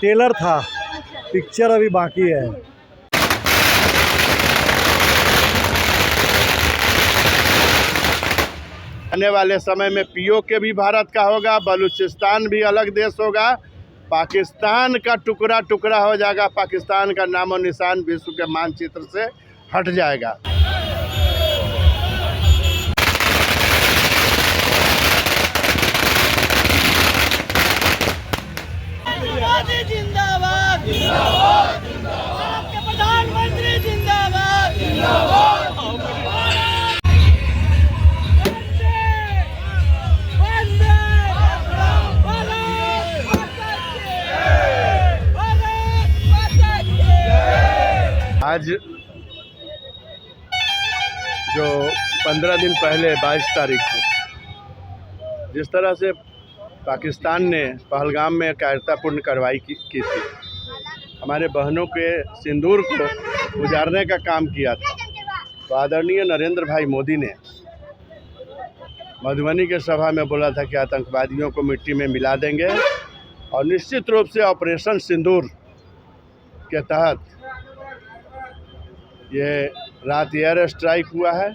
Trailer था, picture अभी बाकी है। आने वाले समय में पीओके भी भारत का होगा, बलूचिस्तान भी अलग देश होगा, पाकिस्तान का टुकड़ा टुकड़ा हो जाएगा, पाकिस्तान का नामो निशान विश्व के मानचित्र से हट जाएगा। जिंदाबाद जिंदाबाद जिंदाबाद, प्रधानमंत्री जिंदाबाद जिंदाबाद। आज जो 15 दिन पहले 22 तारीख को जिस तरह से पाकिस्तान ने पहलगाम में कायरतापूर्ण कार्रवाई की थी, हमारे बहनों के सिंदूर को उजाड़ने का काम किया था, तो आदरणीय नरेंद्र भाई मोदी ने मधुबनी के सभा में बोला था कि आतंकवादियों को मिट्टी में मिला देंगे, और निश्चित रूप से ऑपरेशन सिंदूर के तहत ये रात एयर स्ट्राइक हुआ है।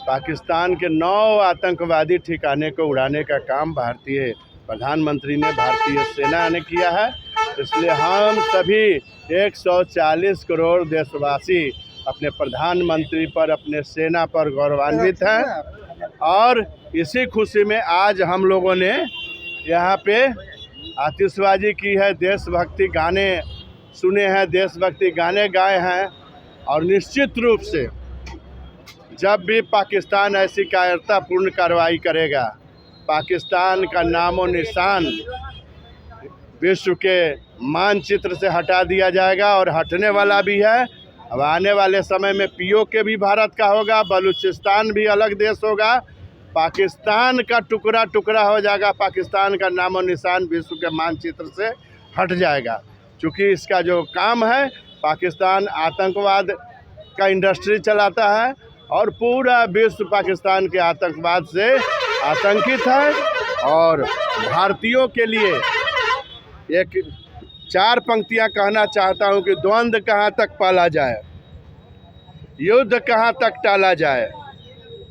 पाकिस्तान के 9 आतंकवादी ठिकाने को उड़ाने का काम भारतीय प्रधानमंत्री ने, भारतीय सेना ने किया है। इसलिए हम सभी 140 करोड़ देशवासी अपने प्रधानमंत्री पर, अपने सेना पर गौरवान्वित हैं, और इसी खुशी में आज हम लोगों ने यहाँ पे आतिशबाजी की है, देशभक्ति गाने सुने हैं, देशभक्ति गाने गाए हैं, और निश्चित रूप से जब भी पाकिस्तान ऐसी कायरतापूर्ण कार्रवाई करेगा, पाकिस्तान का नामो निशान विश्व के मानचित्र से हटा दिया जाएगा, और हटने वाला भी है। अब आने वाले समय में पीओके भी भारत का होगा, बलूचिस्तान भी अलग देश होगा, पाकिस्तान का टुकड़ा टुकड़ा हो जाएगा, पाकिस्तान का नामो निशान विश्व के मानचित्र से हट जाएगा। क्योंकि इसका जो काम है, पाकिस्तान आतंकवाद का इंडस्ट्री चलाता है, और पूरा विश्व पाकिस्तान के आतंकवाद से आतंकित है। और भारतीयों के लिए एक 4 पंक्तियां कहना चाहता हूं कि द्वंद्व कहां तक पाला जाए, युद्ध कहां तक टाला जाए,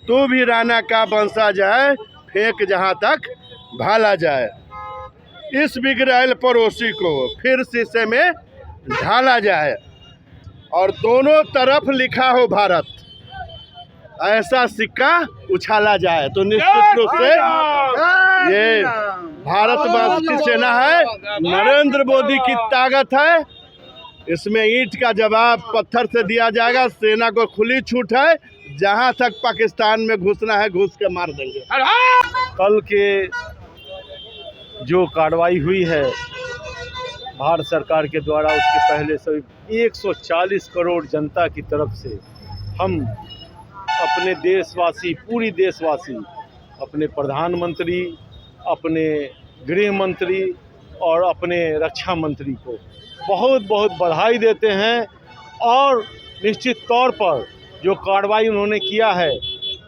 तू भी राणा का बंसा जाए, फेंक जहां तक भाला जाए, इस बिगड़ैल पड़ोसी को फिर शीशे में ढाला जाए, और दोनों तरफ लिखा हो भारत, ऐसा सिक्का उछाला जाए। तो निश्चित रूप से ये भारत की सेना है, नरेंद्र मोदी की ताकत है। इसमें ईंट का जवाब पत्थर से दिया जाएगा। सेना को खुली छूट है, जहां तक पाकिस्तान में घुसना है घुस के मार देंगे। कल के जो कार्रवाई हुई है भारत सरकार के द्वारा, उसके पहले सभी 140 करोड़ जनता की तरफ से हम अपने देशवासी, पूरी देशवासी, अपने प्रधानमंत्री, अपने गृह मंत्री और अपने रक्षा मंत्री को बहुत बहुत बधाई देते हैं। और निश्चित तौर पर जो कार्रवाई उन्होंने किया है,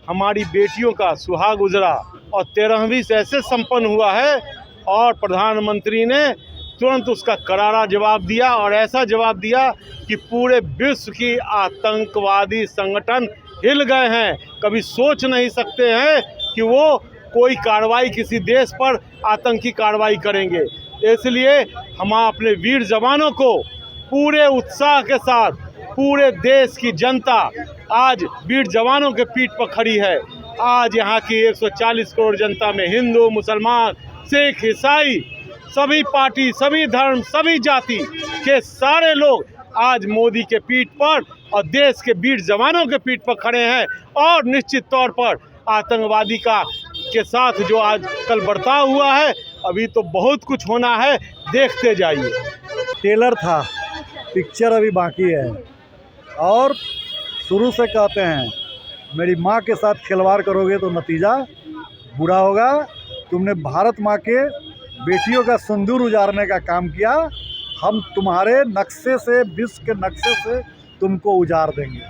हमारी बेटियों का सुहाग उजड़ा और 13वीं से ऐसे संपन्न हुआ है, और प्रधानमंत्री ने तुरंत उसका करारा जवाब दिया, और ऐसा जवाब दिया कि पूरे विश्व की आतंकवादी संगठन हिल गए हैं। कभी सोच नहीं सकते हैं कि वो कोई कार्रवाई किसी देश पर आतंकी कार्रवाई करेंगे। इसलिए हम अपने वीर जवानों को पूरे उत्साह के साथ, पूरे देश की जनता आज वीर जवानों के पीठ पर खड़ी है। आज यहाँ की 140 करोड़ जनता में हिंदू, मुसलमान, सिख, ईसाई, सभी पार्टी, सभी धर्म, सभी जाति के सारे लोग आज मोदी के पीठ पर और देश के वीर जवानों के पीठ पर खड़े हैं। और निश्चित तौर पर आतंकवादी के साथ जो आज कल बर्ताव हुआ है, अभी तो बहुत कुछ होना है, देखते जाइए। ट्रेलर था, पिक्चर अभी बाकी है। और शुरू से कहते हैं, मेरी माँ के साथ खिलवाड़ करोगे तो नतीजा बुरा होगा। तुमने भारत माँ के बेटियों का सिंदूर उजाड़ने का काम किया, हम तुम्हारे नक्शे से, विश्व के नक्शे से तुमको उजाड़ देंगे।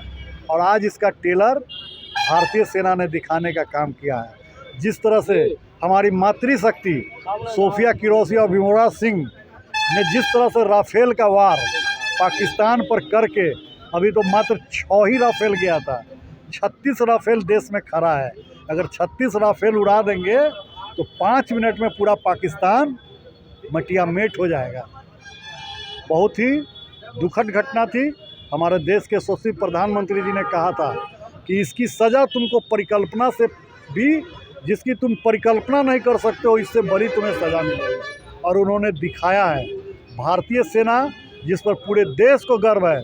और आज इसका ट्रेलर भारतीय सेना ने दिखाने का काम किया है। जिस तरह से हमारी मातृशक्ति सोफिया किरोसी और विमोरा सिंह ने जिस तरह से राफेल का वार पाकिस्तान पर करके, अभी तो मात्र 6 ही राफेल गया था, 36 राफेल देश में खड़ा है। अगर 36 राफेल उड़ा देंगे तो 5 मिनट में पूरा पाकिस्तान मटिया मेट हो जाएगा। बहुत ही दुखद घटना थी। हमारे देश के यशस्वी प्रधानमंत्री जी ने कहा था कि इसकी सज़ा तुमको परिकल्पना से भी, जिसकी तुम परिकल्पना नहीं कर सकते हो, इससे बड़ी तुम्हें सज़ा मिलेगी। और उन्होंने दिखाया है। भारतीय सेना जिस पर पूरे देश को गर्व है,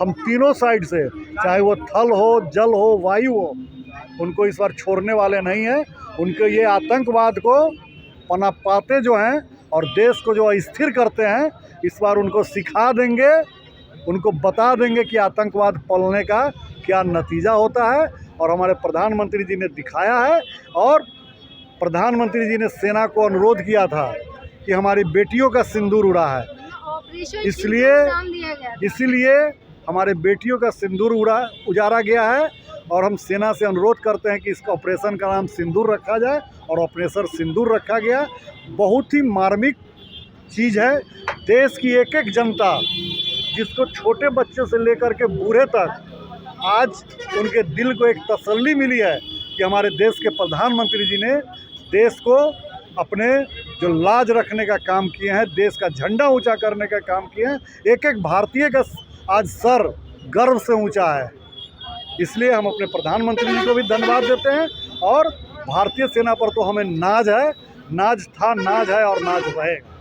हम तीनों साइड से, चाहे वो थल हो, जल हो, वायु हो, उनको इस बार छोड़ने वाले नहीं हैं। उनके ये आतंकवाद को पनापाते जो हैं और देश को जो अस्थिर करते हैं, इस बार उनको सिखा देंगे, उनको बता देंगे कि आतंकवाद पलने का क्या नतीजा होता है। और हमारे प्रधानमंत्री जी ने दिखाया है। और प्रधानमंत्री जी ने सेना को अनुरोध किया था कि हमारी बेटियों का सिंदूर उड़ा है, इसलिए हमारे बेटियों का सिंदूर उजाड़ा गया है। और हम सेना से अनुरोध करते हैं कि इसका ऑपरेशन का नाम सिंदूर रखा जाए, और ऑपरेशन सिंदूर रखा गया। बहुत ही मार्मिक चीज़ है। देश की एक एक जनता, जिसको छोटे बच्चे से लेकर के बूढ़े तक, आज उनके दिल को एक तसल्ली मिली है कि हमारे देश के प्रधानमंत्री जी ने देश को अपने जो लाज रखने का काम किए हैं, देश का झंडा ऊंचा करने का काम किए हैं। एक एक भारतीय का आज सर गर्व से ऊंचा है। इसलिए हम अपने प्रधानमंत्री जी को भी धन्यवाद देते हैं। और भारतीय सेना पर तो हमें नाज है, नाज था, नाज है और नाज रहेगा।